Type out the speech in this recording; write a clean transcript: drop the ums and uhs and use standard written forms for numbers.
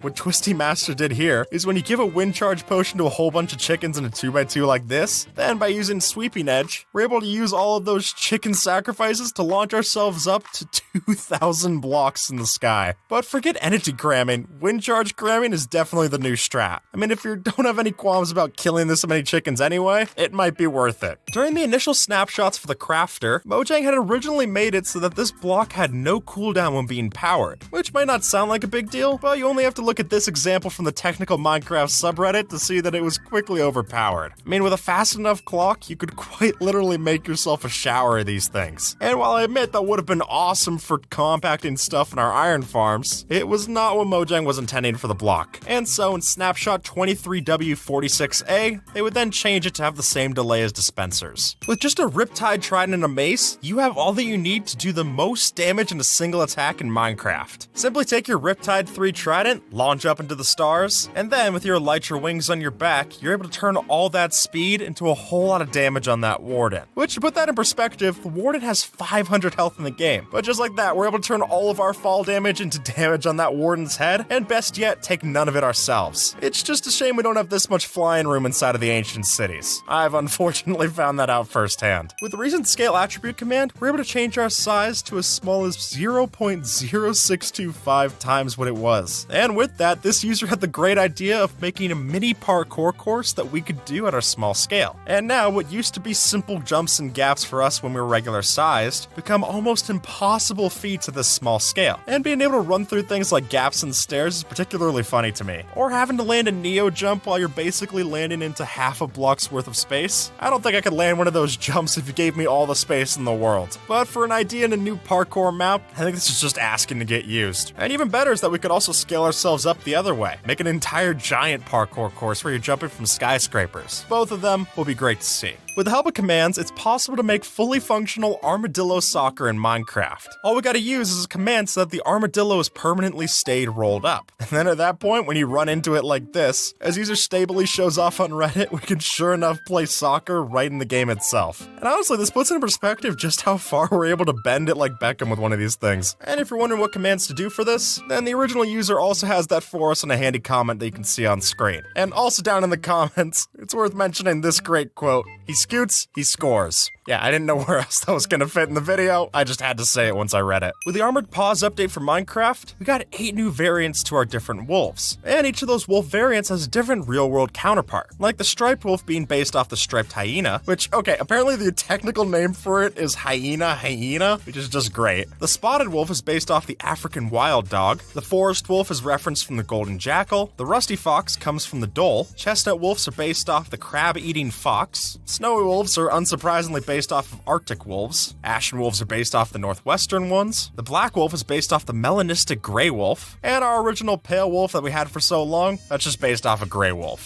What Twisty Master did here is when you give a wind charge potion to a whole bunch of chickens in a 2x2 like this, then by using Sweeping Edge, we're able to use all of those chicken sacrifices to launch ourselves up to 2,000 blocks in the sky. But forget energy cramming, wind charge cramming is definitely the new strat. I mean, if you don't have any qualms about killing this many chickens anyway, it might be worth it. During the initial snapshots for the crafter, Mojang had originally made it so that this block had no cooldown when being powered, which might not sound like a big deal, but you only have to look at this example from the Technical Minecraft subreddit to see that it was quickly overpowered. I mean, with a fast enough clock, you could quite literally make yourself a shower of these things. And while I admit that would have been awesome for compacting stuff in our iron farms, it was not what Mojang was intending for the block. And so in Snapshot 23W46A, they would then change it to have the same delay as dispensers. With just a Riptide Trident and a mace, you have all that you need to do the most damage in a single attack in Minecraft. Simply take your Riptide 3 Trident, launch up into the stars, and then with your Elytra Wings on your back, you're able to turn all that speed into a whole lot of damage on that Warden. Which, to put that in perspective, the Warden has 500 health in the game. But just like that, we're able to turn all of our fall damage into damage on that Warden's head, and best yet, take none of it ourselves. It's just a shame we don't have this much flying room inside of the ancient cities. I've unfortunately found that out firsthand. With the recent scale attribute command, we're able to change our size to as small as 0.0625 times what it was. And with that, this user had the great idea of making a mini parkour course that we could do at our small scale. And now, what used to be simple jumps and gaps for us when we were regular sized, become almost impossible feats at this small scale. And being able to run through things like gaps and stairs is particularly funny to me. Or having to land a Neo jump while you're basically landing into half a block's worth of space. I don't think I could land one of those jumps if you gave me all the space in the world. But for an idea in a new parkour map, I think this is just asking to get used. And even better is that we could also scale ourselves up the other way. Make an entire giant parkour course where you're jumping from skyscrapers. Both of them will be great to see. With the help of commands, it's possible to make fully functional armadillo soccer in Minecraft. All we gotta use is a command so that the armadillo is permanently stayed rolled up. And then at that point, when you run into it like this, as user stably shows off on Reddit, we can sure enough play soccer right in the game itself. And honestly, this puts into perspective just how far we're able to bend it like Beckham with one of these things. And if you're wondering what commands to do for this, then the original user also has that for us in a handy comment that you can see on screen. And also down in the comments, it's worth mentioning this great quote: "He scoots, he scores." Yeah, I didn't know where else that was gonna fit in the video, I just had to say it once I read it. With the Armored Paws update for Minecraft, we got 8 new variants to our different wolves. And each of those wolf variants has a different real-world counterpart, like the striped wolf being based off the striped hyena, which, okay, apparently the technical name for it is hyena, which is just great. The spotted wolf is based off the African wild dog, the forest wolf is referenced from the golden jackal, the rusty fox comes from the dhole, chestnut wolves are based off the crab-eating fox, snowy wolves are unsurprisingly based off of Arctic wolves, ashen wolves are based off the northwestern ones, the black wolf is based off the melanistic gray wolf, and our original pale wolf that we had for so long, that's just based off a gray wolf.